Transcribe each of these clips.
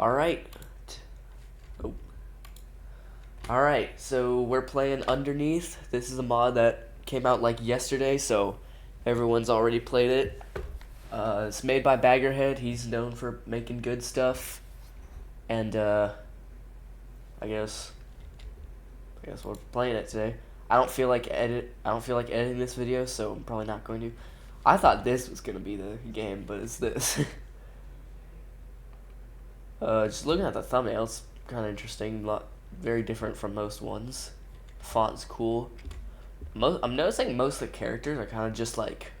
Alright. Oh. Alright, so we're playing Underneath. This is a mod that came out like yesterday, so everyone's already played it. It's made by Baggerhead. He's known for making good stuff. And I guess we're playing it today. I don't feel like editing this video, so I'm probably not going to. I thought this was gonna be the game, but it's this. Just looking at the thumbnail, it's kind of interesting. Very different from most ones. Font's cool. I'm noticing most of the characters are kind of just like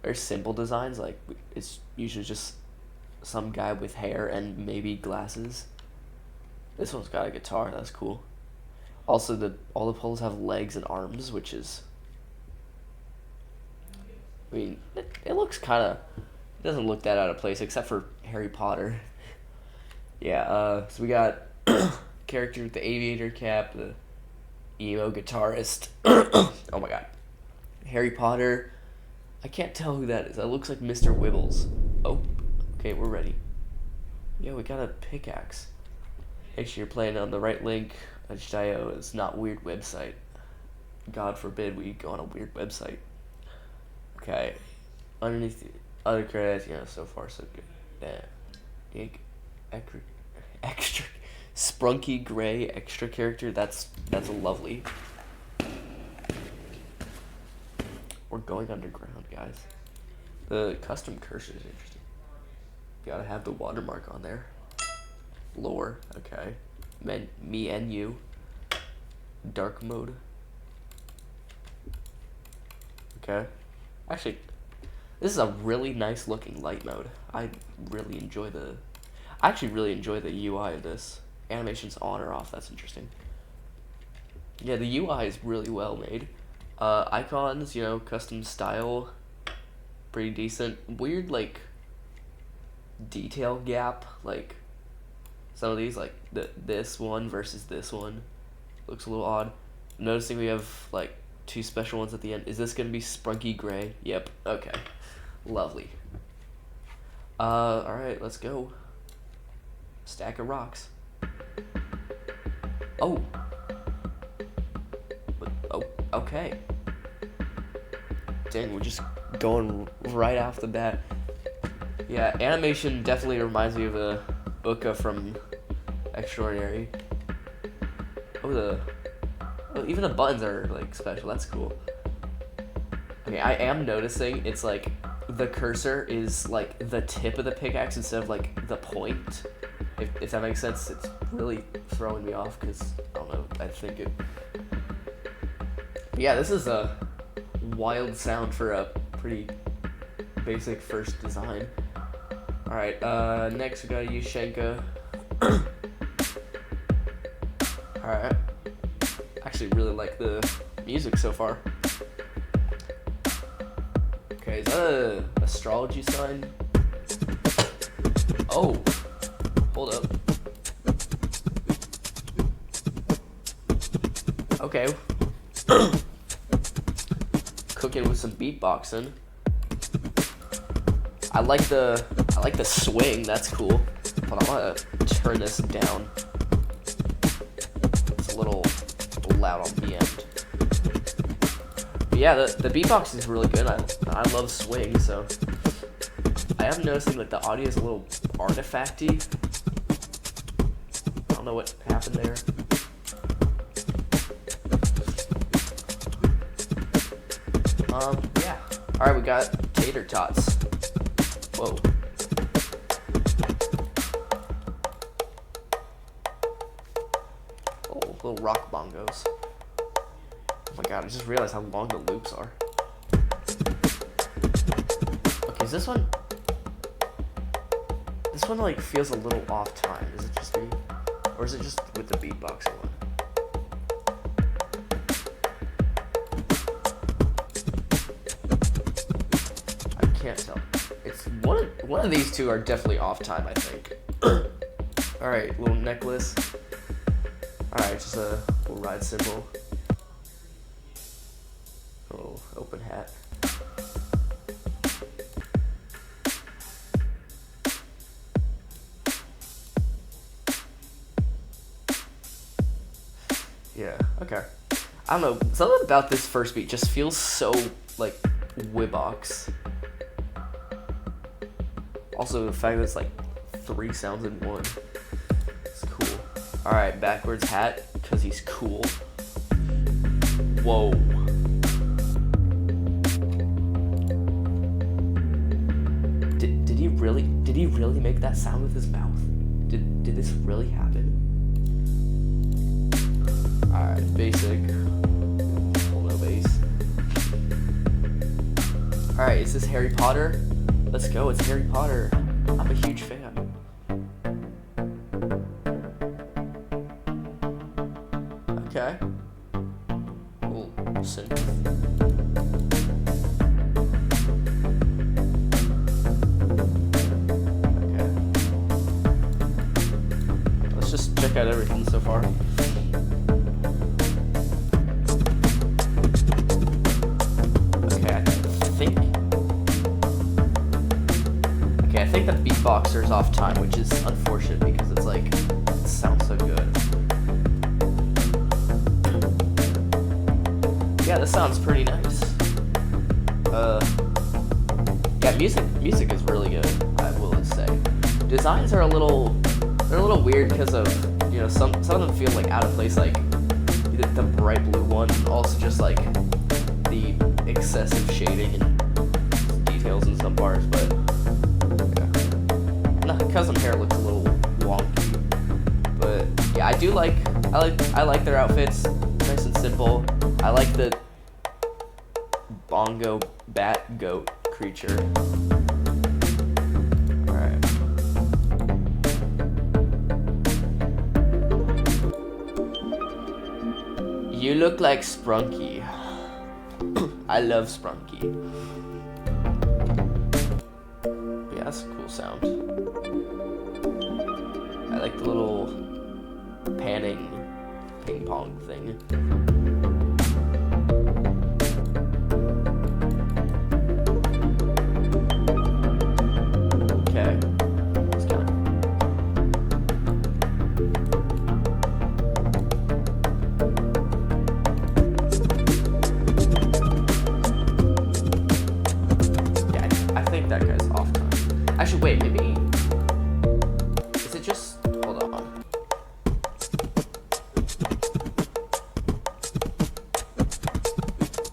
very simple designs. Like it's usually just some guy with hair and maybe glasses. This one's got a guitar. That's cool. Also, all the poles have legs and arms, which is. I mean, it looks kind of. It doesn't look that out of place, except for Harry Potter. Yeah. So we got character with the aviator cap, the emo guitarist. Oh my god, Harry Potter. I can't tell who that is. That looks like Mr. Wibbles. Oh, okay, we're ready. Yeah, we got a pickaxe. Make sure you're playing on the right link. HIO is not weird website. God forbid we go on a weird website. Okay, underneath the other credits, so far so good. Extra Sprunky Gray extra character. That's lovely. We're going underground, guys. The custom cursor is interesting. Gotta have the watermark on there. Lore, okay. Me and you. Dark mode. Okay. Actually, this is a really nice looking light mode. I actually really enjoy the UI of this. Animation's on or off, that's interesting. Yeah, the UI is really well made. Icons, custom style, pretty decent. Weird, like, detail gap, like, some of these, like, this one versus this one looks a little odd. I'm noticing we have, like, two special ones at the end. Is this gonna be Sprunky Gray? Yep, okay. Lovely. Alright, let's go. Stack of rocks. Oh. Oh, okay. Dang, we're just going right off the bat. Yeah, animation definitely reminds me of a Uka from Extraordinary. Oh, even the buttons are, like, special. That's cool. Okay, I am noticing it's, like, the cursor is, like, the tip of the pickaxe instead of, like, the point. If that makes sense, it's really throwing me off because, I don't know, I think it... But yeah, this is a wild sound for a pretty basic first design. Alright, next we got Yushenka. Alright. Actually really like the music so far. Okay, is that a astrology sign? Oh, hold up. Okay. Cooking with some beatboxing. I like the swing. That's cool. Hold on, I want to turn this down. It's a little loud on the end. But yeah, the beatbox is really good. I love swing, so I am noticing that the audio is a little artifacty. I don't know what happened there. Yeah. Alright, we got tater tots. Whoa. Oh, little rock bongos. Oh my god, I just realized how long the loops are. Okay, is this one... This one, like, feels a little off time. Is it just me? Or is it just with the beatboxing one? Can't tell. It's one of these two are definitely off time, I think. Alright, little necklace. Alright, just a little ride symbol. A little open hat. Yeah, okay. I don't know, something about this first beat just feels so, like, Wibox. Also, the fact that it's, like, 3 sounds in one. It's cool. Alright, backwards hat, because he's cool. Whoa. Did he really make that sound with his mouth? Did this really happen? Alright, basic. Full no bass. Alright, is this Harry Potter? Let's go, it's Harry Potter. I'm a huge fan. Okay. Cool. Synth. Just check out everything so far. Okay, I think the beatboxer's off time, which is unfortunate because it's like, it sounds so good. Yeah, this sounds pretty nice. Yeah, music is really good, I will say. Designs are a little weird because of, you know, some of them feel like out of place, like the bright blue one, and also just like the excessive shading and details in some parts, but yeah. Cousin hair looks a little wonky, but yeah, I like their outfits, nice and simple. I like the bongo bat goat creature. You look like Sprunky. I love Sprunky. Yeah, that's a cool sound. I like the little panning ping pong thing. Okay. That guy's off time. Actually, wait, maybe... Is it just... Hold on.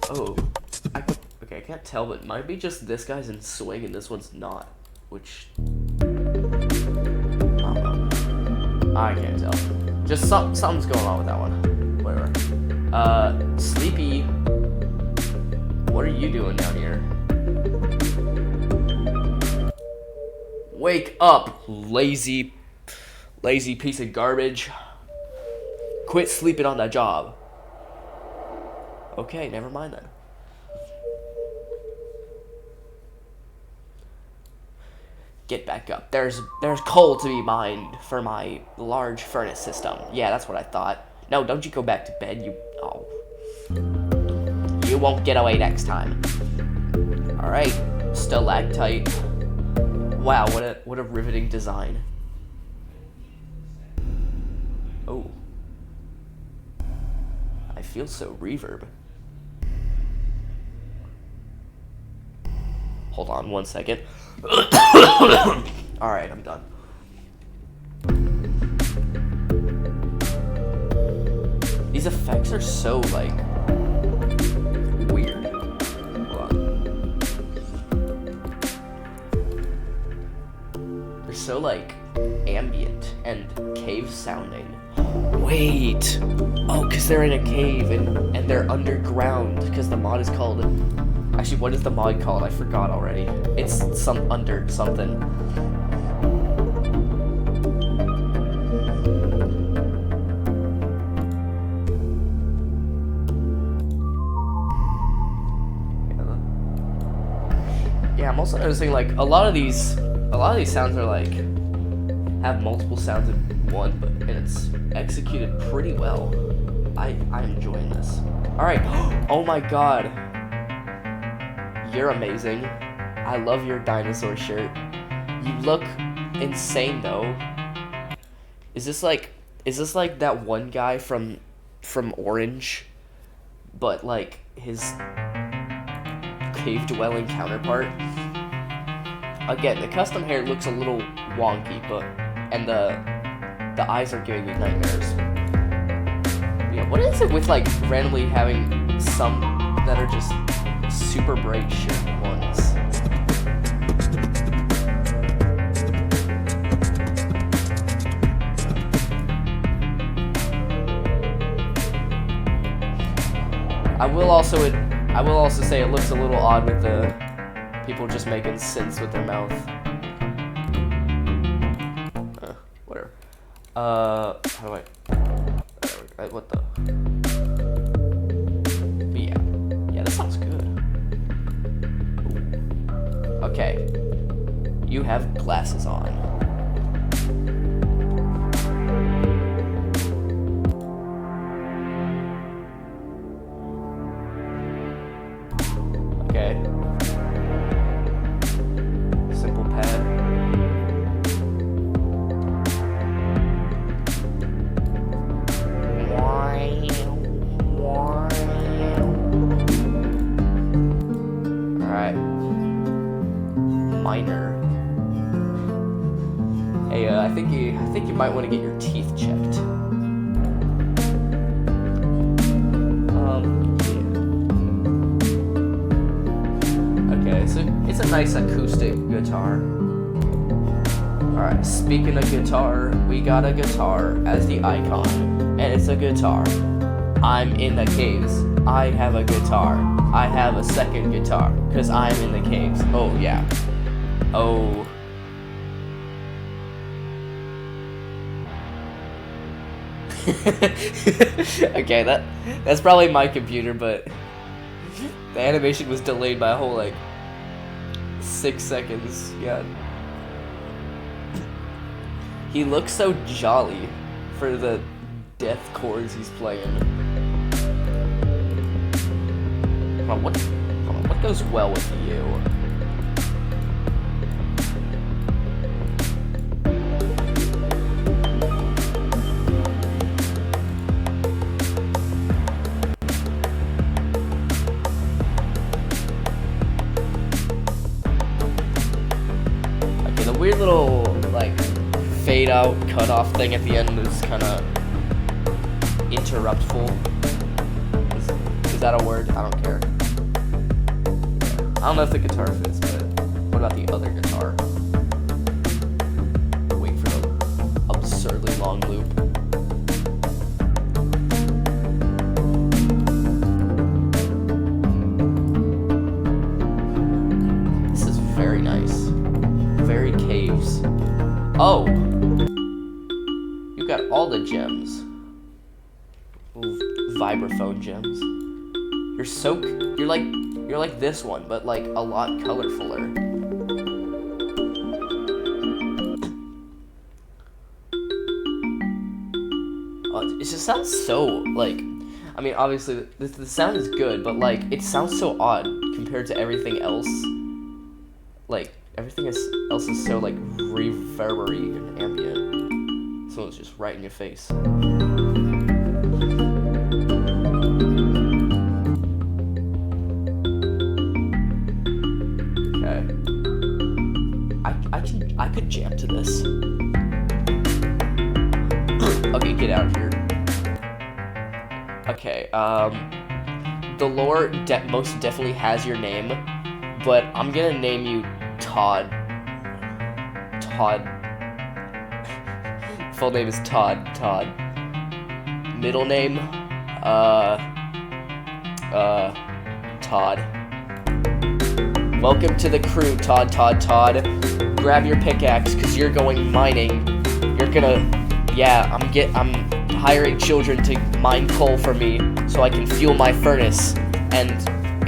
Oh. Okay, I can't tell, but it might be just this guy's in swing and this one's not. Which... I don't know. I can't tell. Just something's going on with that one. Whatever. Sleepy... What are you doing down here? Wake up, lazy piece of garbage. Quit sleeping on that job. Okay, never mind then. Get back up. There's coal to be mined for my large furnace system. Yeah, that's what I thought. No, don't you go back to bed, you... Oh. You won't get away next time. Alright, stalactite. Wow, what a riveting design. Oh. I feel so reverb. Hold on 1 second. Alright, I'm done. These effects are so, like, weird. Hold on. They're so, like, ambient and cave sounding. Wait! Oh, because they're in a cave and they're underground, because the mod is called... Actually, what is the mod called? I forgot already. It's some under something. Yeah, I'm also noticing like a lot of these sounds are like have multiple sounds in one, but it's executed pretty well. I'm enjoying this. All right. Oh my god. You're amazing. I love your dinosaur shirt. You look insane though. Is this like that one guy from from Orange, but like his cave-dwelling counterpart. Again, the custom hair looks a little wonky, and the eyes are giving me nightmares. Yeah, what is it with like randomly having some that are just super bright shit ones? I will also say it looks a little odd with the people just making synths with their mouth. Whatever. How do what the? But yeah, this sounds good. Ooh. Okay, you have glasses on. Okay. Simple pad. Alright. Minor. Hey, I think you might want to get your teeth checked. It's a nice acoustic guitar. Alright, speaking of guitar, we got a guitar as the icon, and it's a guitar. I'm in the caves. I have a guitar. I have a second guitar, because I'm in the caves. Oh, yeah. Oh. Okay, that's probably my computer, but the animation was delayed by a whole, like, 6 seconds. God. He looks so jolly for the death chords he's playing. Come on, what goes well with you? Weird little like fade out cutoff thing at the end is kind of interruptful. Is that a word? I don't care. I don't know if the guitar fits, but what about the other guitar? Wait for the absurdly long loop. This is very nice. Very caves. Oh! You got all the gems. Vibraphone gems. You're like this one, but like a lot colorfuler. Oh, it just sounds so like, I mean, obviously the sound is good, but like it sounds so odd compared to everything else. Like everything else is so like reverbery and ambient. So it's just right in your face. Okay. I could jam to this. Okay, get out of here. Okay, the lore most definitely has your name, but I'm gonna name you Todd. Full name is Todd. Middle name, Todd. Welcome to the crew, Todd. Grab your pickaxe, cause you're going mining. You're gonna, yeah, I'm hiring children to mine coal for me, so I can fuel my furnace and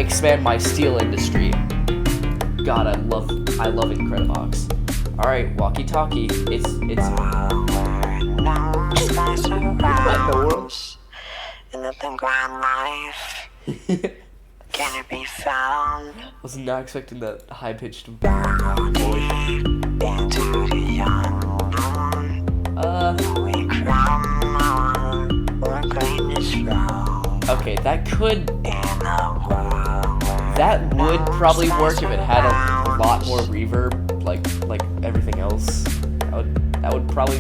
expand my steel industry. God, I love Incredibox. All right, walkie-talkie. It's. In the grand life, can it be found? Was not expecting that high-pitched voice. Into the unknown. We climb on, we're going to Okay, that could... In a world where That would probably work if it had a sounds. lot more reverb, like everything else. That would probably...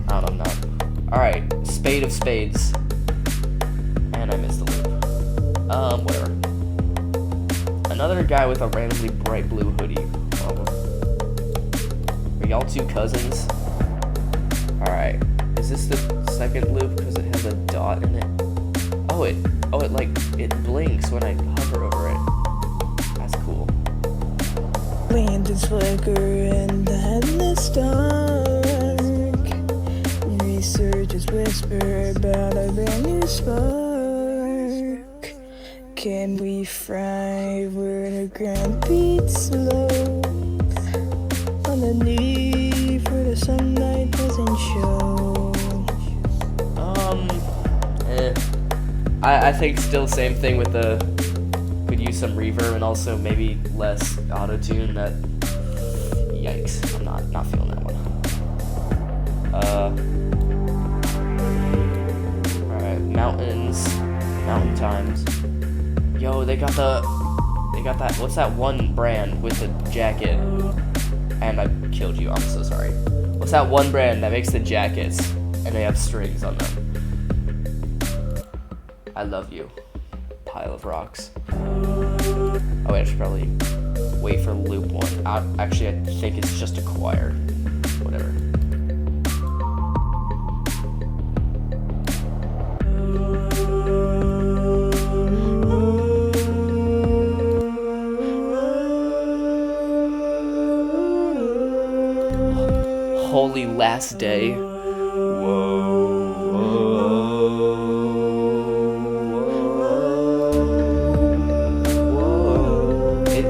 I don't know. Alright, spade of spades. And I missed the loop. Whatever. Another guy with a randomly bright blue hoodie. Are y'all two cousins? Alright. Is this the second loop because it has a dot in it? Oh, it blinks when I hover over it. That's cool. Lanterns flicker in the headless dark. Researchers whisper about a brand new spark. Can we thrive where the ground beats slow? Underneath where the sunlight doesn't show. I think still same thing with the... Could use some reverb and also maybe less auto-tune. That... Yikes. I'm not feeling that one. Alright, mountains. Mountain times. Yo, they got that... What's that one brand with the jacket? And I killed you, I'm so sorry. What's that one brand that makes the jackets and they have strings on them? I love you. Pile of rocks. Oh wait, I should probably wait for loop one. Actually, I think it's just a choir. Whatever. Holy last day.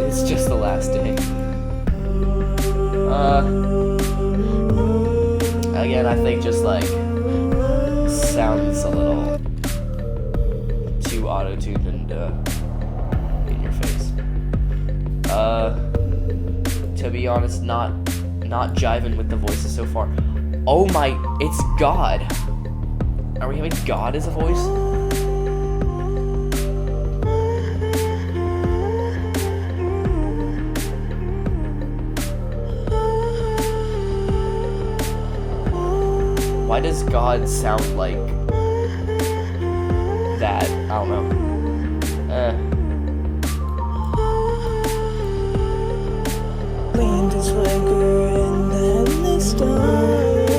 It's just the last day. Again, I think just like sounds a little too auto-tuned and in your face. To be honest, not jiving with the voices so far. Oh my, it's God. Are we having God as a voice? Why does God sound like that? I don't know. Lanterns flicker in the headless dark.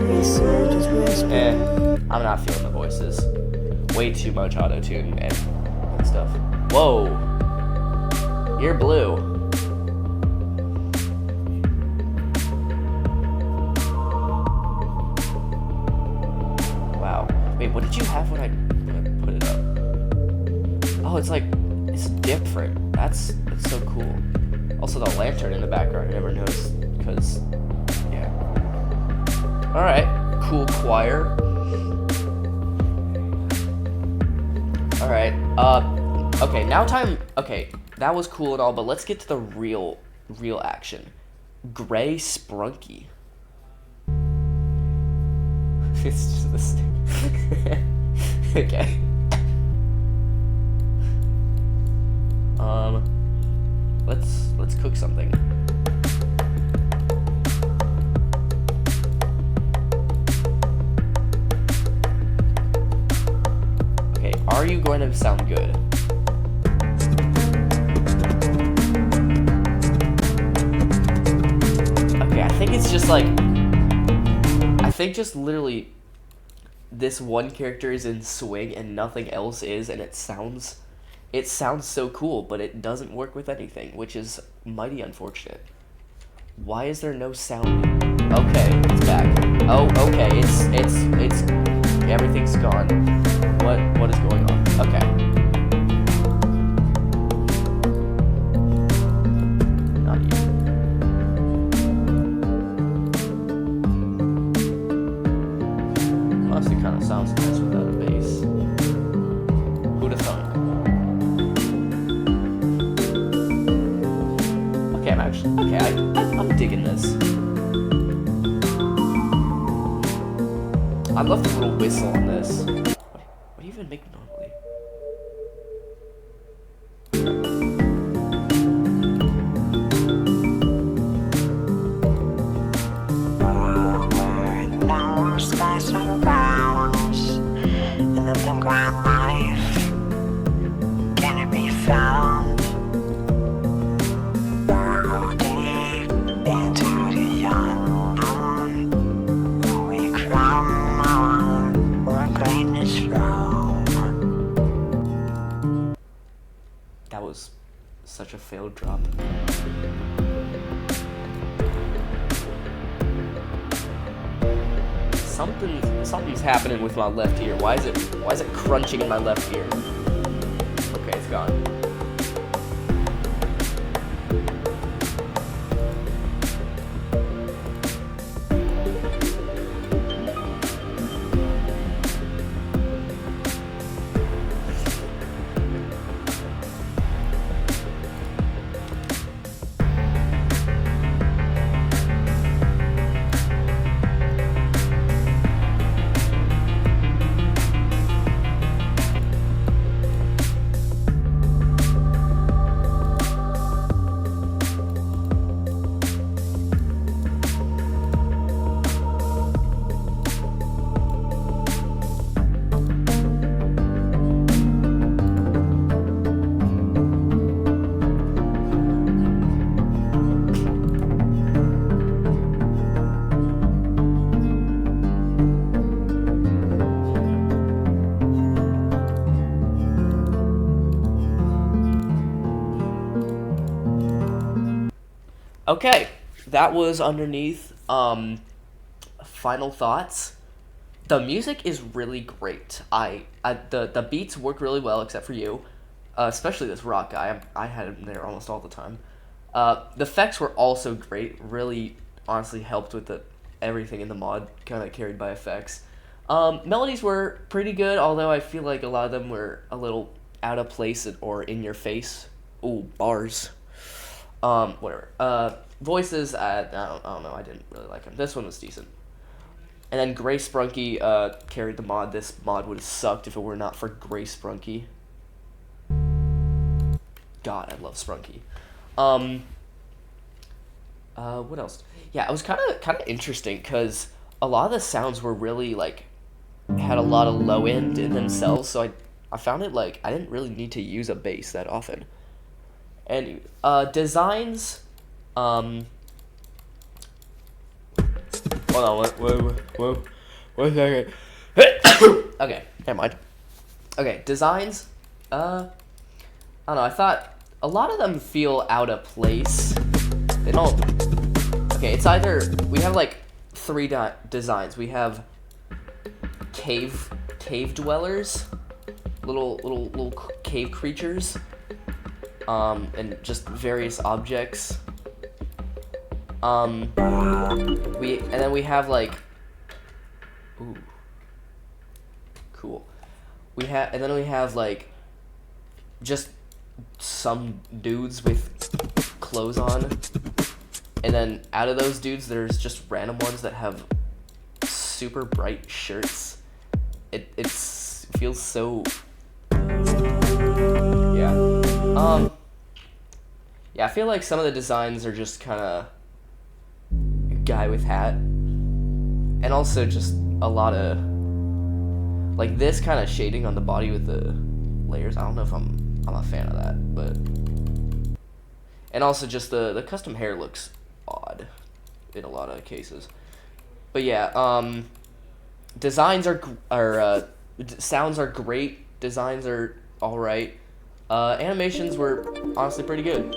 Researchers whisper. I'm not feeling the voices. Way too much auto-tune and stuff. Whoa. You're blue. Wow. Wait, what did you have when I put it up? Oh, it's like, it's different. That's so cool. Also, the lantern in the background, I never noticed, because, yeah. Alright, cool choir. Alright, okay, now time, okay, that was cool and all, but let's get to the real action. Gray Sprunky. It's just this okay. Let's cook something. Okay, are you going to sound good? Okay, I think it's just like, I think just literally this one character is in swing and nothing else is, and it sounds so cool, but it doesn't work with anything, which is mighty unfortunate. Why is there no sound? Okay, it's back. Oh, okay, it's everything's gone. What is going on? Okay. Not you. Honestly, kind of sounds nice without a bass. Who'd have thunk? I'm digging this. I love the little whistle on this. What are you make normally? No space and bounds in the background life. Can it be found? Deep into the unknown, we crumble where greatness flows. That was such a failed drop. Something's happening with my left ear. Why is it crunching in my left ear? Okay, it's gone. Okay, that was underneath. Final thoughts. The music is really great. The beats work really well, except for you, especially this rock guy. I had him there almost all the time. The effects were also great. Really, honestly, helped with everything in the mod. Kind of carried by effects. Melodies were pretty good, although I feel like a lot of them were a little out of place or in your face. Ooh, bars. Whatever. Voices, I don't know, I didn't really like him. This one was decent. And then Gray Sprunky, carried the mod. This mod would have sucked if it were not for Gray Sprunky. God, I love Sprunky. What else? Yeah, it was kind of interesting, because a lot of the sounds were really, like, had a lot of low end in themselves, so I found it, like, I didn't really need to use a bass that often. And designs, hold on, whoa, 1 second. Okay, never mind. Okay, designs, I don't know, I thought a lot of them feel out of place. They don't, okay, it's either, we have like 3 designs. We have cave dwellers, little cave creatures, and just various objects. And then we have like, ooh, cool. And then we have like just some dudes with clothes on, and then out of those dudes, there's just random ones that have super bright shirts. It feels so, yeah. Yeah, I feel like some of the designs are just kind of guy with hat, and also just a lot of like this kind of shading on the body with the layers. I don't know if I'm a fan of that, but, and also just the custom hair looks odd in a lot of cases. But yeah, designs sounds are great. Designs are all right. Animations were honestly pretty good.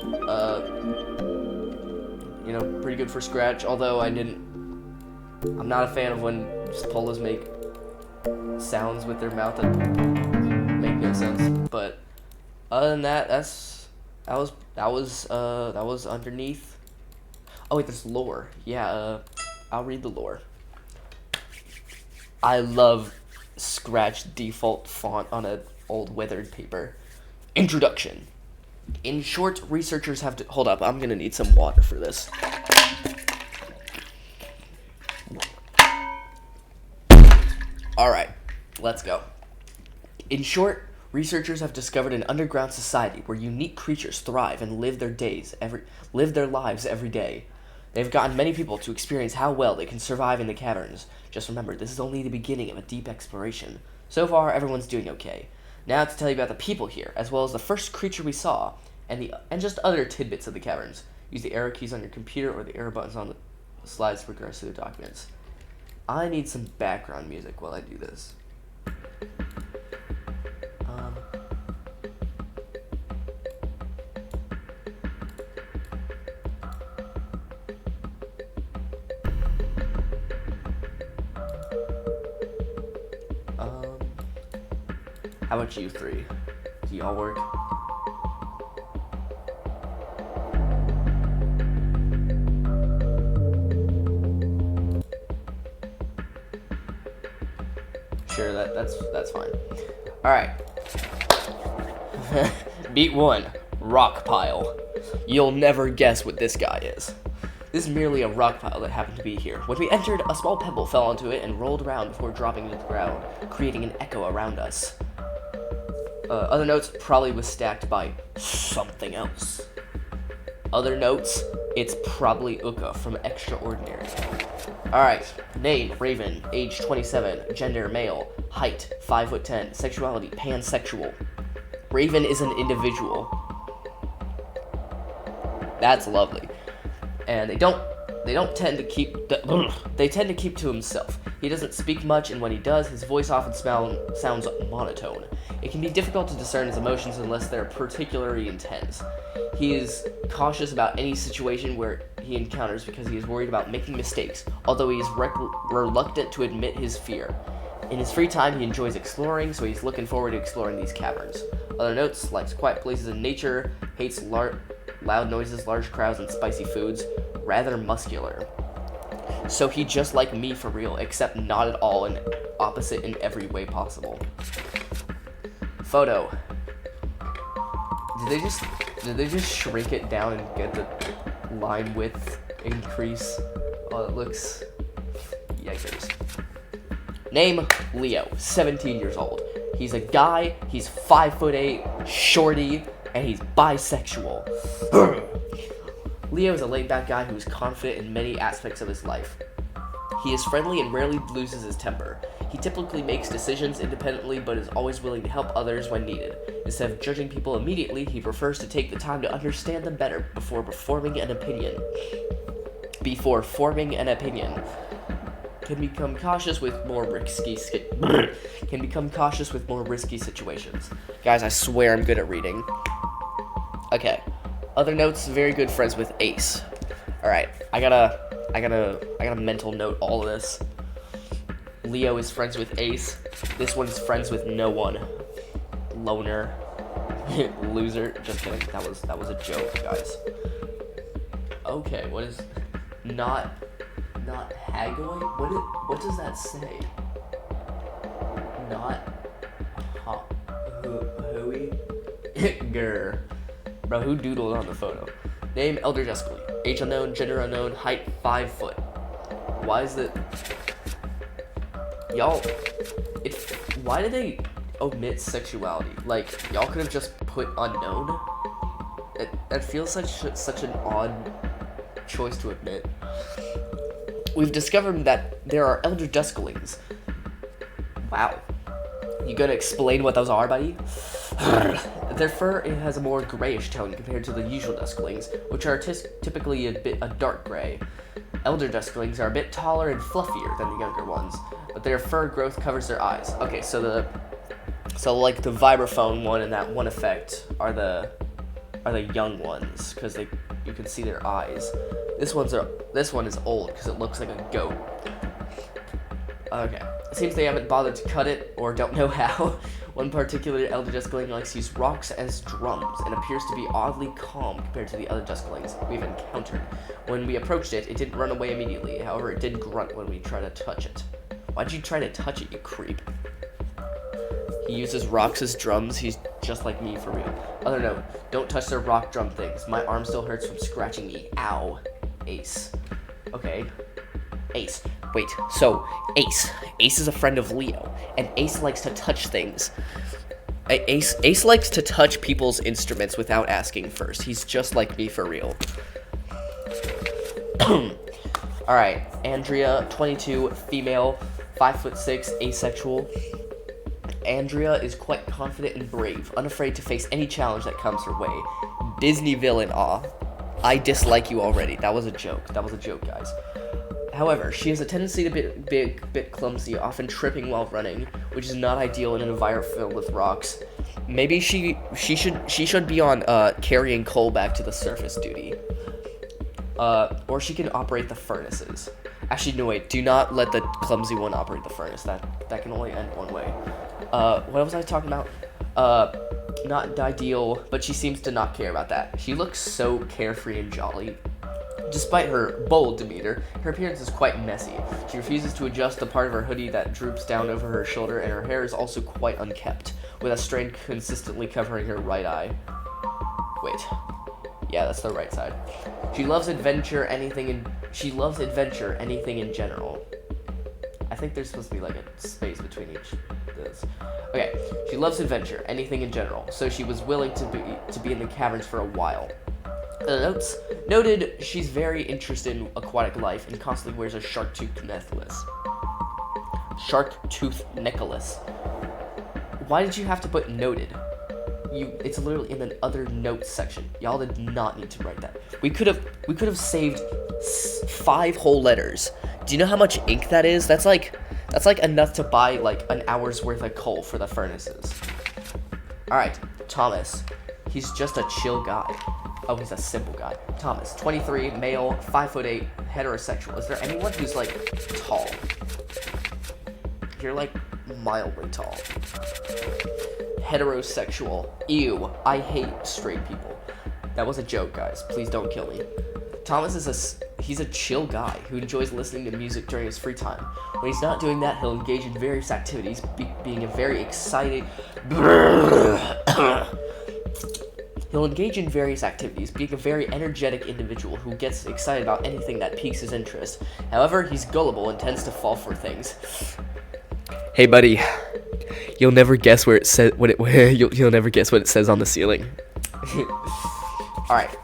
You know, pretty good for Scratch. Although I'm not a fan of when polos make sounds with their mouth that make no sense. But other than that, that was underneath. Oh wait, there's lore. Yeah, I'll read the lore. I love Scratch default font on an old weathered paper. Introduction. In short, researchers have to... Hold up, I'm gonna need some water for this. Alright, let's go. In short, researchers have discovered an underground society where unique creatures thrive and live their lives every day. They've gotten many people to experience how well they can survive in the caverns. Just remember, this is only the beginning of a deep exploration. So far, everyone's doing okay. Now to tell you about the people here, as well as the first creature we saw, and just other tidbits of the caverns. Use the arrow keys on your computer or the arrow buttons on the slides to progress through the documents. I need some background music while I do this. How about you three? Do y'all work? Sure, that's fine. Alright. Beat 1. Rock pile. You'll never guess what this guy is. This is merely a rock pile that happened to be here. When we entered, a small pebble fell onto it and rolled around before dropping to the ground, creating an echo around us. Other notes, probably was stacked by something else. Other notes, it's probably Uka from Extraordinary. Alright, name, Raven, age 27, gender, male, height, 5'10", sexuality, pansexual. Raven is an individual. That's lovely. And they tend to keep to himself. He doesn't speak much, and when he does, his voice often sounds monotone. It can be difficult to discern his emotions unless they're particularly intense. He is cautious about any situation where he encounters because he is worried about making mistakes, although he is reluctant to admit his fear. In his free time, he enjoys exploring, so he's looking forward to exploring these caverns. Other notes, likes quiet places in nature, hates loud noises, large crowds, and spicy foods, rather muscular. So he just like me for real, except not at all and opposite in every way possible. Photo. Did they just shrink it down and get the line width increase? Oh, it looks... Yikers. Name, Leo, 17 years old. He's a guy, he's 5'8", shorty, and he's bisexual. Leo is a laid-back guy who is confident in many aspects of his life. He is friendly and rarely loses his temper. He typically makes decisions independently, but is always willing to help others when needed. Instead of judging people immediately, he prefers to take the time to understand them better before forming an opinion. Can become cautious with more risky situations. Guys, I swear I'm good at reading. Okay. Other notes, very good friends with Ace. Alright, I gotta mental note all of this. Leo is friends with Ace. This one's friends with no one. Loner. Loser. Just kidding. That was a joke, guys. Okay, what is not haggling? What does that say? Not hooey? Grr. Bro, who doodled on the photo? Name, Elder Jessica. Age unknown, gender unknown, height 5 foot. Why is it... Y'all... Why did they omit sexuality? Like, y'all could have just put unknown? That feels such an odd choice to admit. We've discovered that there are Elder Dusklings. Wow. You gonna explain what those are, buddy? Their fur has a more grayish tone compared to the usual Dusklings, which are typically a dark gray. Elder Dusklings are a bit taller and fluffier than the younger ones, but their fur growth covers their eyes. Okay, so like the vibraphone one and that one effect are the young ones because you can see their eyes. This one is old because it looks like a goat. Okay. It seems they haven't bothered to cut it, or don't know how. One particular Elder Duskling likes to use rocks as drums, and appears to be oddly calm compared to the other Dusklings we've encountered. When we approached it, it didn't run away immediately, however it did grunt when we tried to touch it. Why'd you try to touch it, you creep? He uses rocks as drums, he's just like me for real. Other note, don't touch their rock drum things. My arm still hurts from scratching me. Ow. Ace. Okay. Ace. Wait, so Ace. Ace is a friend of Leo, and Ace likes to touch things. Ace likes to touch people's instruments without asking first. He's just like me for real. Alright, Andrea, 22, female, 5'6", asexual. Andrea is quite confident and brave, unafraid to face any challenge that comes her way. Disney villain, aw. I dislike you already. That was a joke. That was a joke, guys. However, she has a tendency to be a bit clumsy, often tripping while running, which is not ideal in an environment filled with rocks. Maybe she should be on carrying coal back to the surface duty. Or she can operate the furnaces. Actually, no, wait. Do not let the clumsy one operate the furnace. That can only end one way. What was I talking about? Not ideal, but she seems to not care about that. She looks so carefree and jolly. Despite her bold demeanor, her appearance is quite messy. She refuses to adjust the part of her hoodie that droops down over her shoulder, and her hair is also quite unkempt, with a strand consistently covering her right eye. Wait. Yeah, that's the right side. She loves adventure, anything in general. I think there's supposed to be like a space between each of those. Okay, she loves adventure, anything in general, so she was willing to be in the caverns for a while. The notes noted she's very interested in aquatic life and constantly wears a shark tooth necklace. Why did you have to put noted? It's literally in the other notes section. Y'all did not need to write that. We could have saved 5 whole letters. Do you know how much ink that is? That's like enough to buy like an hour's worth of coal for the furnaces. All right, Thomas. He's just a chill guy. Oh, he's a simple guy. Thomas, 23, male, 5'8", heterosexual. Is there anyone who's like tall? You're like mildly tall. Heterosexual. Ew, I hate straight people. That was a joke, guys. Please don't kill me. Thomas he's a chill guy who enjoys listening to music during his free time. When he's not doing that, he'll engage in various activities, being a very exciting... He'll engage in various activities, being a very energetic individual who gets excited about anything that piques his interest. However, he's gullible and tends to fall for things. Hey, buddy. You'll never guess where it says you'll never guess what it says on the ceiling. All right.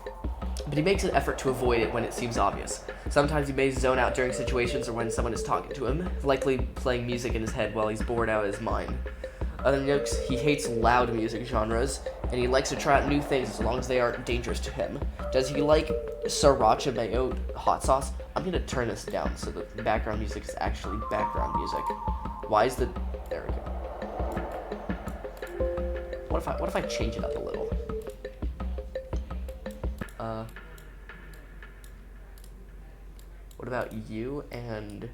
But he makes an effort to avoid it when it seems obvious. Sometimes he may zone out during situations or when someone is talking to him, likely playing music in his head while he's bored out of his mind. Other notes, he hates loud music genres, and he likes to try out new things as long as they aren't dangerous to him. Does he like sriracha mayo hot sauce? I'm gonna turn this down so the background music is actually background music. Why is the... There we go. What if I change it up a little? What about you and...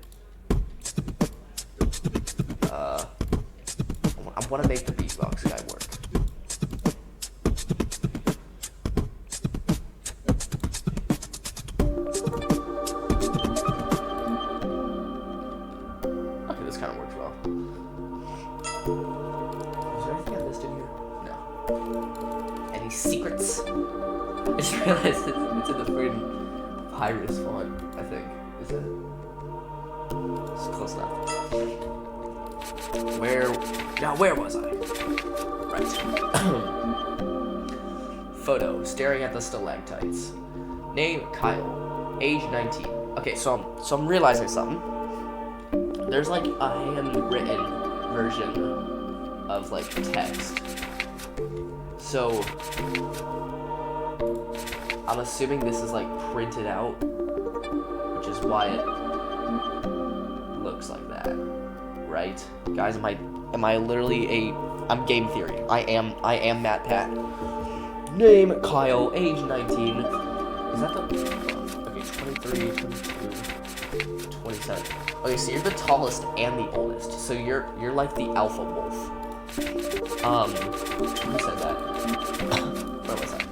I want to make the beatbox guy work. Okay, this kind of works well. Is there anything I missed in here? No. Any secrets? I just realized it's in the freaking papyrus font, I think. Is it? It's close enough. Where was I? Right. Photo, staring at the stalactites. Name, Kyle. Age, 19. Okay, so I'm realizing something. There's like a handwritten version of like text. So I'm assuming this is like printed out, which is why it looks like that. Right? Guys, am I literally I'm game theory. I am Matt Pat. Name, Kyle, age 19. Is that the... Okay, 23, 22, 27. Okay, so you're the tallest and the oldest. So you're like the alpha wolf. Who said that? Where was that?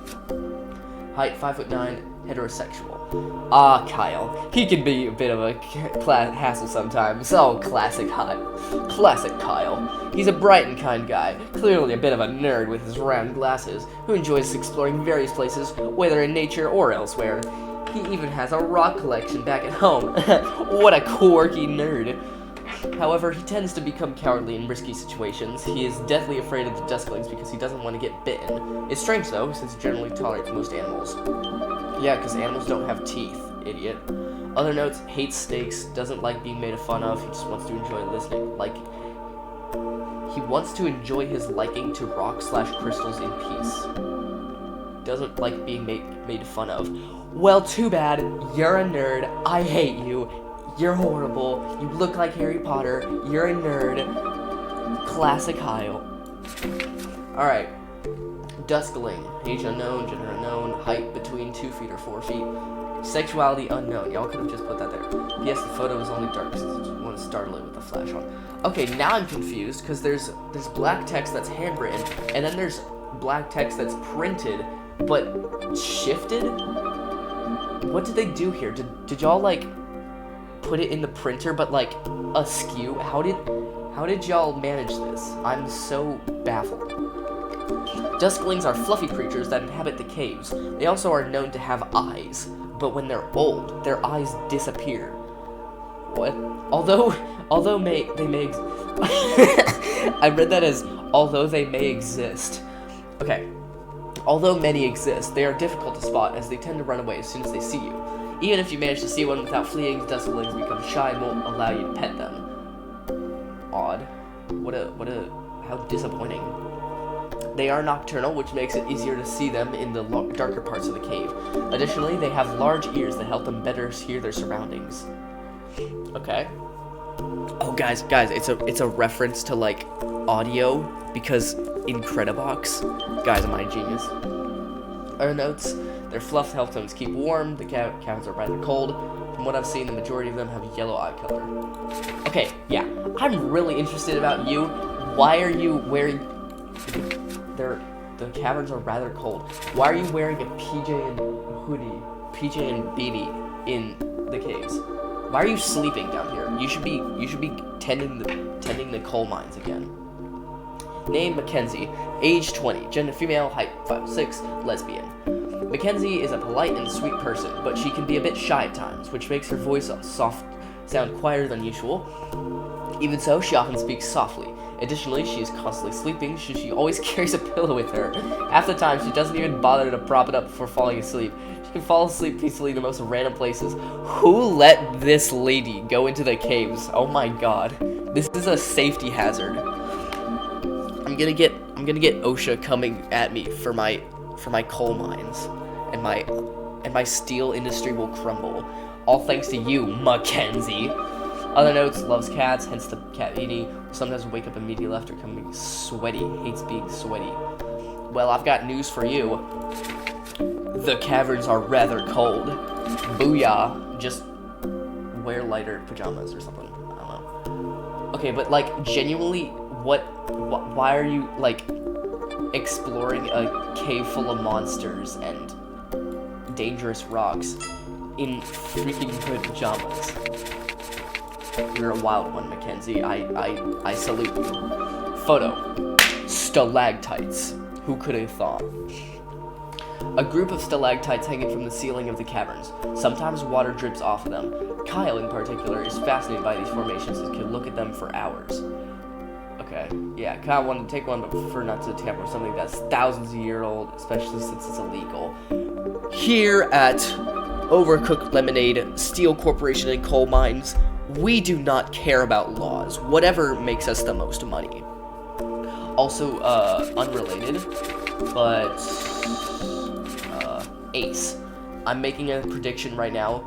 Height, 5'9", heterosexual. Ah, Kyle. He can be a bit of a hassle sometimes. Oh, classic Kyle. He's a bright and kind guy, clearly a bit of a nerd with his round glasses, who enjoys exploring various places, whether in nature or elsewhere. He even has a rock collection back at home. What a quirky nerd. However, he tends to become cowardly in risky situations. He is deathly afraid of the dusklings because he doesn't want to get bitten. It's strange though, since he generally tolerates most animals. Yeah, because animals don't have teeth, idiot. Other notes, hates steaks, doesn't like being made fun of, he just wants to enjoy listening. He wants to enjoy his liking to rock/crystals in peace. Doesn't like being made fun of. Well, too bad. You're a nerd. I hate you. You're horrible. You look like Harry Potter. You're a nerd. Classic Kyle. Alright. Duskling. Age unknown, gender unknown, height between 2 feet or 4 feet. Sexuality unknown. Y'all could have just put that there. Yes, the photo is only dark because I want to startle it with the flash on. Okay, now I'm confused because there's black text that's handwritten, and then there's black text that's printed, but shifted? What did they do here? Did y'all, like, put it in the printer, but, like, askew? How did y'all manage this? I'm so baffled. Dusklings are fluffy creatures that inhabit the caves. They also are known to have eyes, but when they're old, their eyes disappear. What? Although they may I read that as although they may exist. Okay. Although many exist, they are difficult to spot as they tend to run away as soon as they see you. Even if you manage to see one without fleeing, dusklings become shy and won't allow you to pet them. Odd. How disappointing. They are nocturnal, which makes it easier to see them in the darker parts of the cave. Additionally, they have large ears that help them better hear their surroundings. Okay. Oh, guys, it's a reference to, like, audio, because in Credibox, guys, am I a genius? Other notes, their fluff helps them keep warm, the cows are rather cold. From what I've seen, the majority of them have yellow eye color. Okay, yeah, I'm really interested about you. Why are you wearing... The caverns are rather cold. Why are you wearing a PJ and beanie in the caves? Why are you sleeping down here? You should be tending the coal mines again. Name Mackenzie, age 20, gender female, height 5'6", lesbian. Mackenzie is a polite and sweet person, but she can be a bit shy at times, which makes her voice sound quieter than usual. Even so, she often speaks softly. Additionally, she is constantly sleeping, so she always carries a pillow with her. Half the time, she doesn't even bother to prop it up before falling asleep. She can fall asleep peacefully in the most random places. Who let this lady go into the caves? Oh my god. This is a safety hazard. I'm gonna get OSHA coming at me for my coal mines. And my steel industry will crumble. All thanks to you, Mackenzie. Other notes, loves cats, hence the cat eating. Sometimes wake up immediately after becoming sweaty. Hates being sweaty. Well, I've got news for you. The caverns are rather cold. Booyah. Just wear lighter pajamas or something. I don't know. Okay, but, like, genuinely, why are you, like, exploring a cave full of monsters and dangerous rocks in freaking good pajamas? You're a wild one, Mackenzie. I salute you. Photo. Stalactites. Who could have thought? A group of stalactites hanging from the ceiling of the caverns. Sometimes water drips off of them. Kyle, in particular, is fascinated by these formations and can look at them for hours. Okay. Yeah, Kyle wanted to take one, but prefer not to tamper with something that's thousands of years old, especially since it's illegal. Here at Overcooked Lemonade, Steel Corporation and Coal Mines, we do not care about laws, whatever makes us the most money. Also, unrelated, but, Ace. I'm making a prediction right now.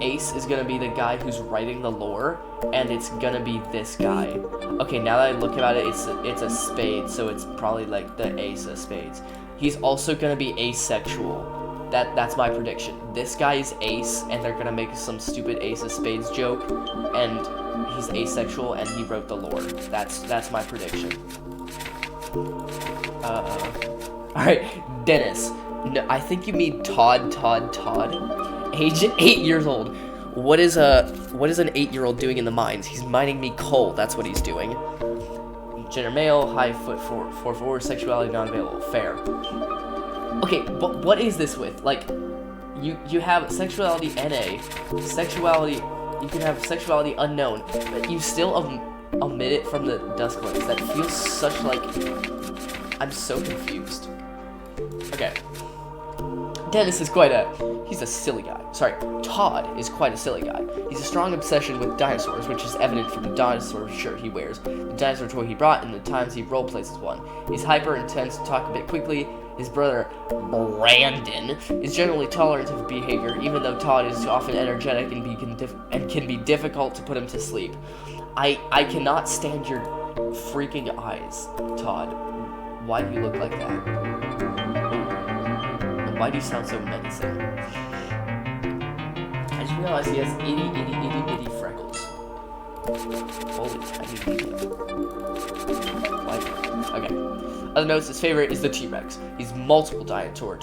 Ace is gonna be the guy who's writing the lore, and it's gonna be this guy. Okay, now that I look at it, it's a spade, so it's probably like the Ace of Spades. He's also gonna be asexual. That's my prediction. This guy is Ace, and they're gonna make some stupid Ace of Spades joke, and he's asexual, and he wrote the lore. That's my prediction. Alright, Dennis. No, I think you mean Todd. Age 8 years old. What is an 8-year-old doing in the mines? He's mining me coal. That's what he's doing. Gender male, height 4'4", sexuality non-available. Fair. Okay, but what is this with? Like, you have sexuality NA, sexuality, you can have sexuality unknown, but you still omit it from the dusk lanes. That feels such like, I'm so confused. Okay. Dennis is he's a silly guy. Sorry, Todd is quite a silly guy. He's a strong obsession with dinosaurs, which is evident from the dinosaur shirt he wears, the dinosaur toy he brought, and the times he roleplays as one. He's hyper intense, talk a bit quickly. His brother, Brandon, is generally tolerant of behavior, even though Todd is often energetic and can be difficult to put him to sleep. I cannot stand your freaking eyes, Todd. Why do you look like that? And why do you sound so menacing? I just realized he has itty freckles. Holy tiny. Why? Okay. Other notes, his favorite is the T-Rex. He has multiple dinosaur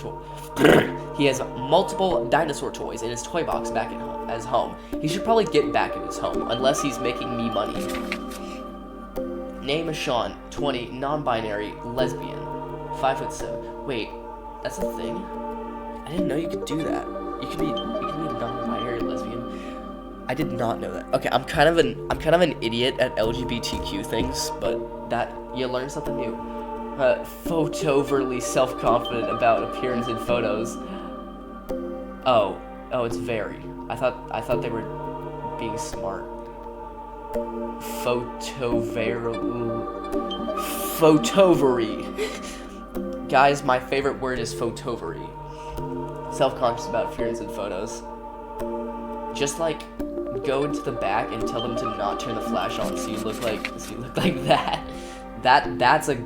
toys in his toy box back at home. He should probably get back in his home, unless he's making me money. Name is Sean, 20, non-binary, lesbian, 5'7". Wait, that's a thing? I didn't know you could do that. You can be a non-binary lesbian. I did not know that. Okay, I'm kind of an idiot at LGBTQ things, but that you learn something new. Overly self-confident about appearance in photos. Oh, it's very. I thought they were being smart. Photovery. Guys, my favorite word is photovery. Self-conscious about appearance in photos. Just like go into the back and tell them to not turn the flash on so you look like that. That's a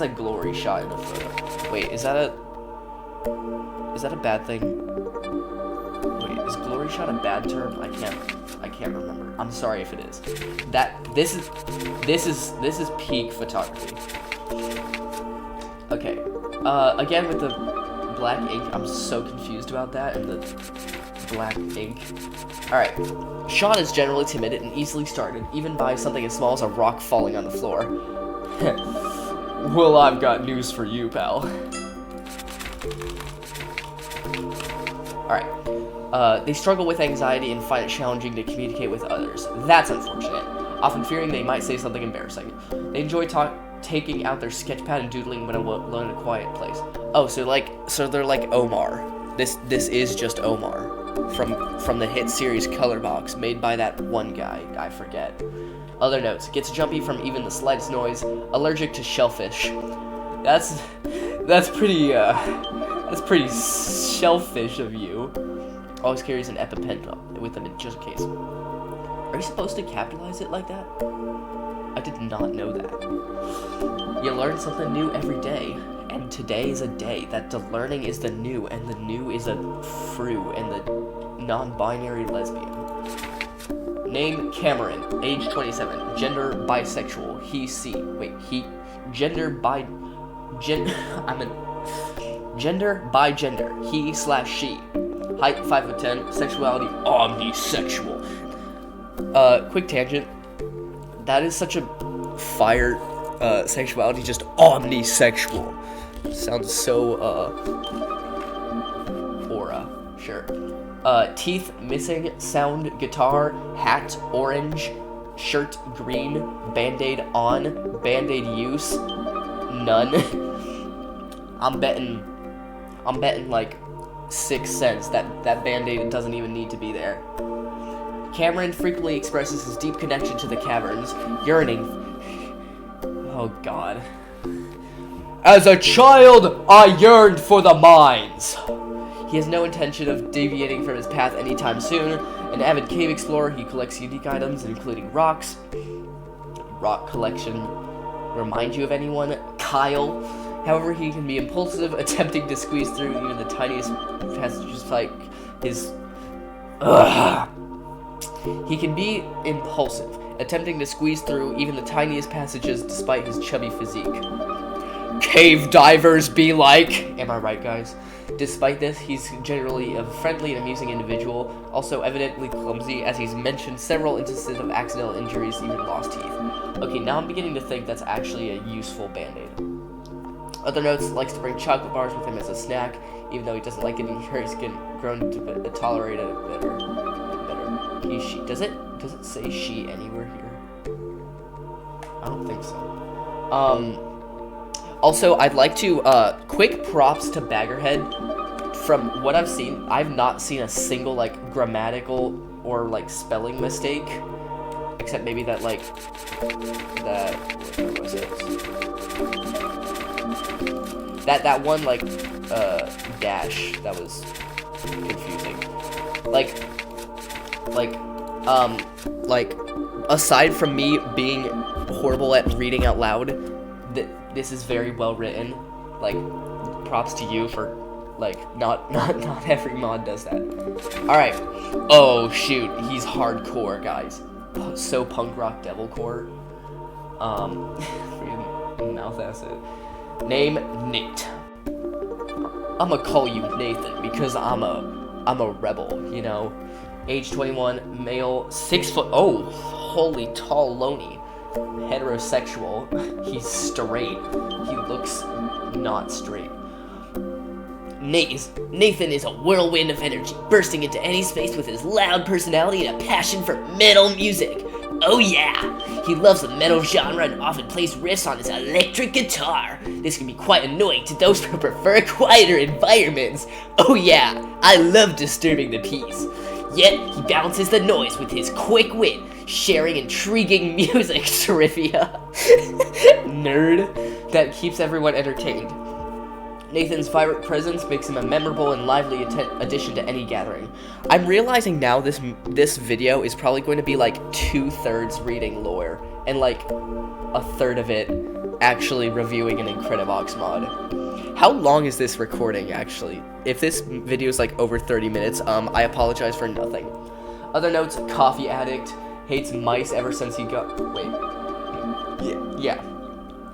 glory shot in a photo. Wait, is that a bad thing? Wait, is glory shot a bad term? I can't remember. I'm sorry if it is. This is peak photography. Okay. Again with the black ink, I'm so confused about that and the black ink. Alright. Sean is generally timid and easily startled, even by something as small as a rock falling on the floor. Well, I've got news for you, pal. Alright. They struggle with anxiety and find it challenging to communicate with others. That's unfortunate. Often fearing they might say something embarrassing. They enjoy taking out their sketchpad and doodling when alone in a quiet place. Oh, so they're like Omar. This is just Omar from the hit series Color Box, made by that one guy, I forget. Other notes, gets jumpy from even the slightest noise, allergic to shellfish. That's pretty shellfish of you. Always carries an EpiPen with him just in case. Are you supposed to capitalize it like that? I did not know that. You learn something new every day, and today is a day that the learning is the new, and the new is a fru, and the non-binary lesbian. Name Cameron, age 27, gender bisexual, gender by gender, he/she, height 5'10", sexuality omnisexual. Quick tangent, that is such a fire sexuality, just omnisexual. Sounds so aura, sure. Teeth missing, sound guitar, hat orange, shirt green, band-aid on, band-aid use, none. I'm betting like 6 cents that band-aid doesn't even need to be there. Cameron frequently expresses his deep connection to the caverns, yearning. Oh God. As a child, I yearned for the mines. He has no intention of deviating from his path anytime soon. An avid cave explorer, he collects unique items, including rocks. Rock collection remind you of anyone? Kyle. However, he can be impulsive, attempting to squeeze through even the tiniest passages like his... He can be impulsive, attempting to squeeze through even the tiniest passages despite his chubby physique. Cave divers be like! Am I right, guys? Despite this, he's generally a friendly and amusing individual, also evidently clumsy, as he's mentioned several instances of accidental injuries, even lost teeth. Okay, now I'm beginning to think that's actually a useful band-aid. Other notes, likes to bring chocolate bars with him as a snack. even though he doesn't like getting hurt. He's grown to tolerate it better. He, she. Does it say she anywhere here? I don't think so. Also, I'd like to quick props to Baggerhead. From what I've seen, I've not seen a single like grammatical or like spelling mistake, except maybe that like that. Where was it? That one like dash that was confusing. Like aside from me being horrible at reading out loud, this is very well written. Like, props to you for like not every mod does that. All right. Oh shoot, he's hardcore, guys. So punk rock devilcore. Freaking mouth acid. Name Nate. I'ma call you Nathan because I'm a rebel, you know. Age 21, male, 6 foot. Oh, holy tall loney. Heterosexual. He's straight. He looks not straight. Nathan is a whirlwind of energy, bursting into any space with his loud personality and a passion for metal music. Oh yeah! He loves the metal genre and often plays riffs on his electric guitar. This can be quite annoying to those who prefer quieter environments. Oh yeah, I love disturbing the peace. Yet, he balances the noise with his quick wit, sharing intriguing music trivia. Nerd. That keeps everyone entertained. Nathan's vibrant presence makes him a memorable and lively addition to any gathering. I'm realizing now this video is probably going to be like 2/3 reading lore, and like a third of it actually reviewing an Incredibox mod. How long is this recording, actually? If this video is like over 30 minutes, I apologize for nothing. Other notes, coffee addict, hates mice ever since he got, yeah.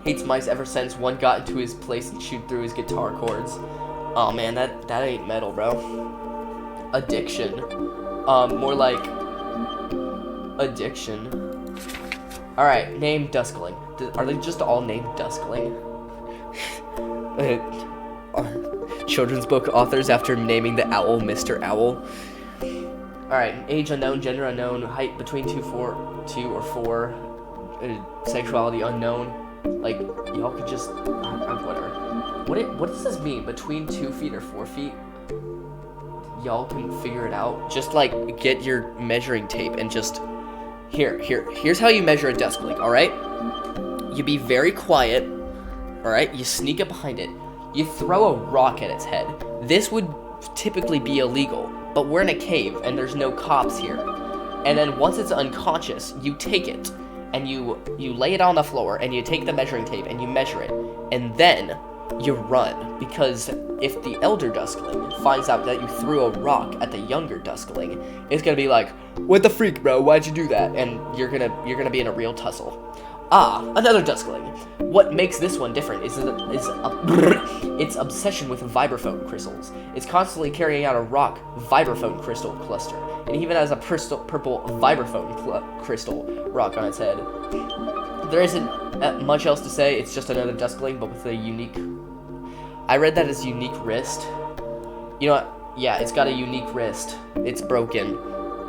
Hates mice ever since one got into his place and chewed through his guitar chords. Oh man, that ain't metal, bro. Addiction. More like addiction. Alright, name Duskling. Are they just all named Duskling? Children's book authors after naming the owl Mr. Owl. Alright, age unknown, gender unknown, height between 2 or 4, sexuality unknown. Like, y'all could just, whatever. What does this mean? Between 2 feet or 4 feet? Y'all can figure it out. Just, like, get your measuring tape and just, here's how you measure a duskling, alright? You be very quiet, alright? You sneak up behind it. You throw a rock at its head. This would typically be illegal, but we're in a cave and there's no cops here. And then once it's unconscious, you take it and you lay it on the floor and you take the measuring tape and you measure it, and then you run, because if the elder duskling finds out that you threw a rock at the younger duskling, it's gonna be like, what the freak, bro, why'd you do that? And you're gonna be in a real tussle. Ah, another duskling. What makes this one different is its obsession with vibraphone crystals. It's constantly carrying out a rock vibraphone crystal cluster, and even has a purple vibraphone crystal rock on its head. There isn't much else to say. It's just another duskling, but with a unique. I read that as unique wrist. You know what? Yeah, it's got a unique wrist. It's broken,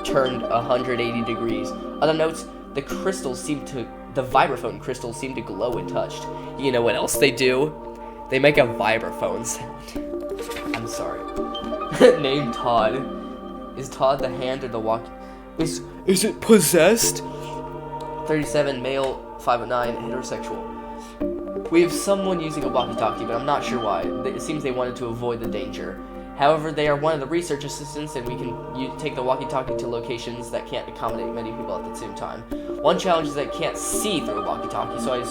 turned 180 degrees. Other notes: the vibraphone crystals seem to glow when touched. You know what else they do? They make a vibraphone sound. I'm sorry. Name Todd. Is Todd the hand or the walkie? Is it possessed? 37, male, 5'9", heterosexual. We have someone using a walkie-talkie, but I'm not sure why. It seems they wanted to avoid the danger. However, they are one of the research assistants, and we can take the walkie-talkie to locations that can't accommodate many people at the same time. One challenge is that it can't see through a walkie-talkie, so I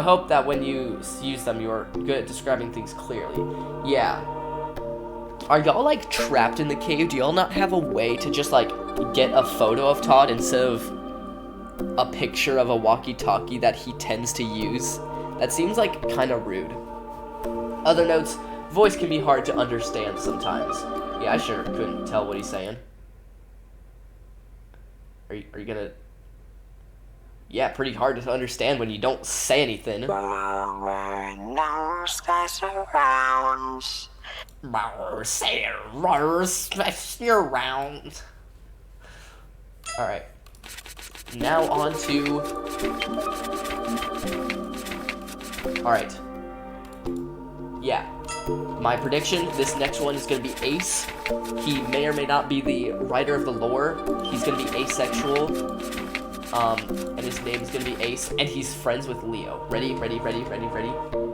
hope that when you use them, you are good at describing things clearly. Yeah. Are y'all, like, trapped in the cave? Do y'all not have a way to just, like, get a photo of Todd instead of a picture of a walkie-talkie that he tends to use? That seems, like, kind of rude. Other notes: voice can be hard to understand sometimes. Yeah, I sure couldn't tell what he's saying. Are you gonna... Yeah, pretty hard to understand when you don't say anything. No sky surrounds. Say you're round. Alright. Now on to... Alright. Yeah. My prediction, this next one is going to be Ace. He may or may not be the writer of the lore. He's going to be asexual. And his name is going to be Ace. And he's friends with Leo. Ready?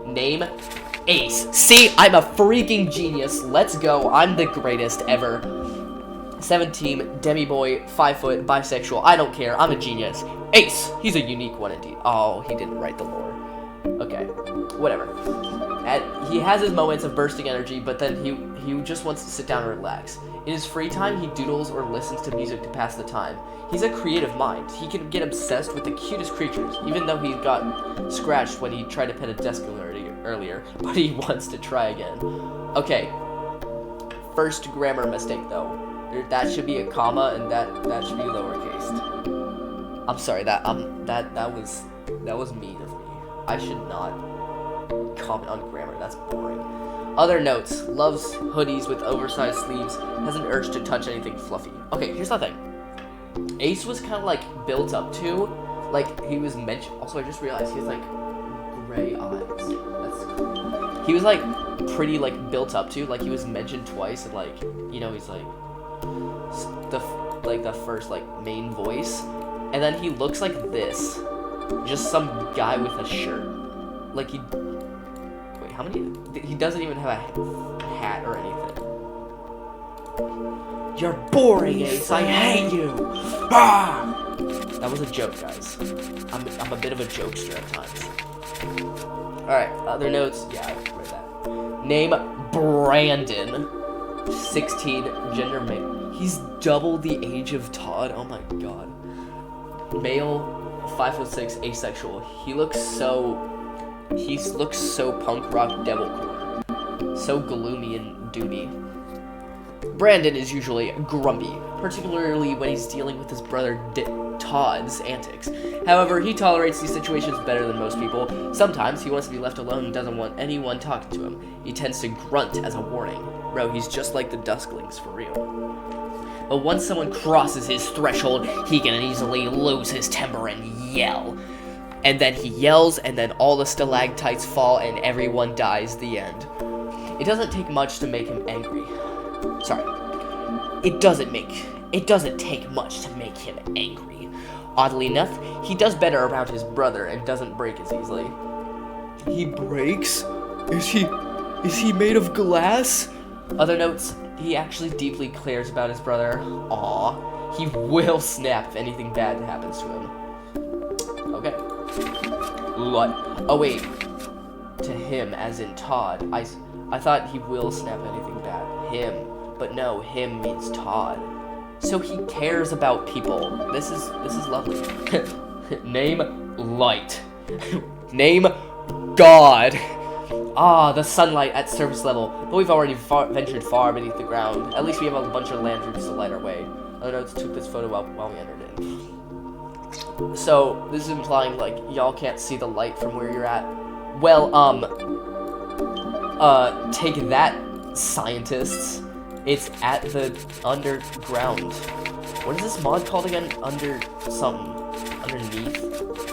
Name Ace. See, I'm a freaking genius. Let's go. I'm the greatest ever. 17, demi-boy, 5 foot, bisexual. I don't care. I'm a genius. Ace. He's a unique one indeed. Oh, he didn't write the lore. Okay. Whatever. And he has his moments of bursting energy, but then he just wants to sit down and relax. In his free time, he doodles or listens to music to pass the time. He's a creative mind. He can get obsessed with the cutest creatures, even though he got scratched when he tried to pet a desk earlier, but he wants to try again. Okay. First grammar mistake, though. That should be a comma, and that should be lowercase. I'm sorry, that was mean of me. I should not comment on grammar. That's boring. Other notes: loves hoodies with oversized sleeves. Has an urge to touch anything fluffy. Okay, here's the thing. Ace was kind of like built up to, like he was mentioned. Also, I just realized he has like gray eyes. That's cool. He was like pretty like built up to, like he was mentioned twice, and like he's like the first like main voice, and then he looks like this, just some guy with a shirt. Like he doesn't even have a hat or anything. You're boring, Ace. I hate you. Ah! That was a joke, guys. I'm a bit of a jokester at times. All right. Other notes. Yeah, I read that. Name Brandon. 16. Gender male. He's double the age of Todd. Oh my god. Male, 5'6", asexual. He looks so punk rock devilcore. So gloomy and doomy. Brandon is usually grumpy, particularly when he's dealing with his brother Todd's antics. However, he tolerates these situations better than most people. Sometimes he wants to be left alone and doesn't want anyone talking to him. He tends to grunt as a warning. Bro, he's just like the Dusklings, for real. But once someone crosses his threshold, he can easily lose his temper and yell. And then he yells, and then all the stalactites fall, and everyone dies. The end. It doesn't take much to make him angry. Sorry. It doesn't take much to make him angry. Oddly enough, he does better around his brother and doesn't break as easily. He breaks? Is he made of glass? Other notes, he actually deeply cares about his brother. Aww. He will snap if anything bad happens to him. Okay. What? Oh wait. To him, as in Todd. I thought he will snap anything bad. Him. But no, him means Todd. So he cares about people. This is lovely. Name Light. Name God. Ah, the sunlight at surface level. But we've already ventured far beneath the ground. At least we have a bunch of lanterns to light our way. Other notes took this photo while we entered in. So, this is implying, like, y'all can't see the light from where you're at. Well, take that, scientists. It's at the underground. What is this mod called again? Underneath?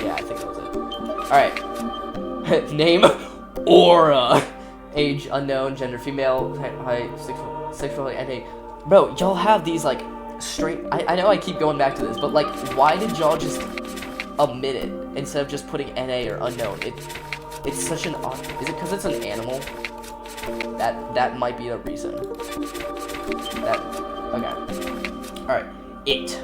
Yeah, I think that was it. Alright. Name Aura. Age unknown, gender female, height 6 foot, and a... Bro, y'all have these, like, straight... I know I keep going back to this, but, like, why did y'all just omit it instead of just putting NA or unknown? It's such an odd... Is it because it's an animal? That might be the reason. Okay. Alright. It.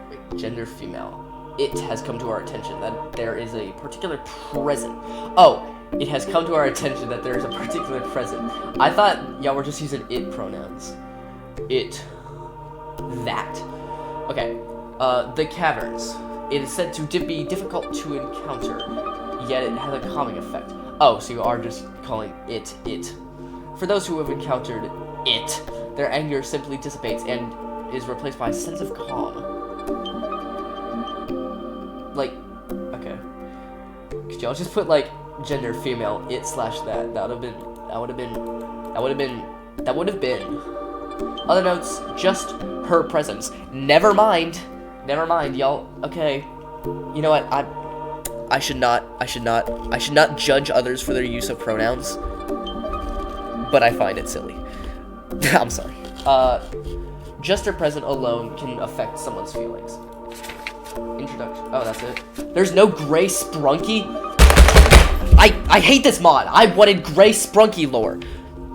Wait, gender female. It has come to our attention that there is a particular present. Oh, it has come to our attention that there is a particular present. I thought y'all were just using it pronouns. It. That. Okay. The caverns. It is said to be difficult to encounter, yet it has a calming effect. Oh, so you are just calling it. For those who have encountered it, their anger simply dissipates and is replaced by a sense of calm. Like, okay. Could y'all just put like gender female it/that? That would have been That would have been. Other notes, just her presence. Never mind, y'all. Okay, you know what? I should not judge others for their use of pronouns, but I find it silly. I'm sorry. Just her presence alone can affect someone's feelings. Introduction. Oh, that's it. There's no gray sprunky. I hate this mod. I wanted gray sprunky lore.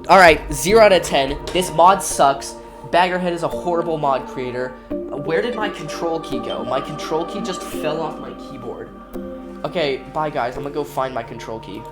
Alright, 0 out of 10. This mod sucks. Baggerhead is a horrible mod creator. Where did my control key go? My control key just fell off my keyboard. Okay, bye guys. I'm gonna go find my control key.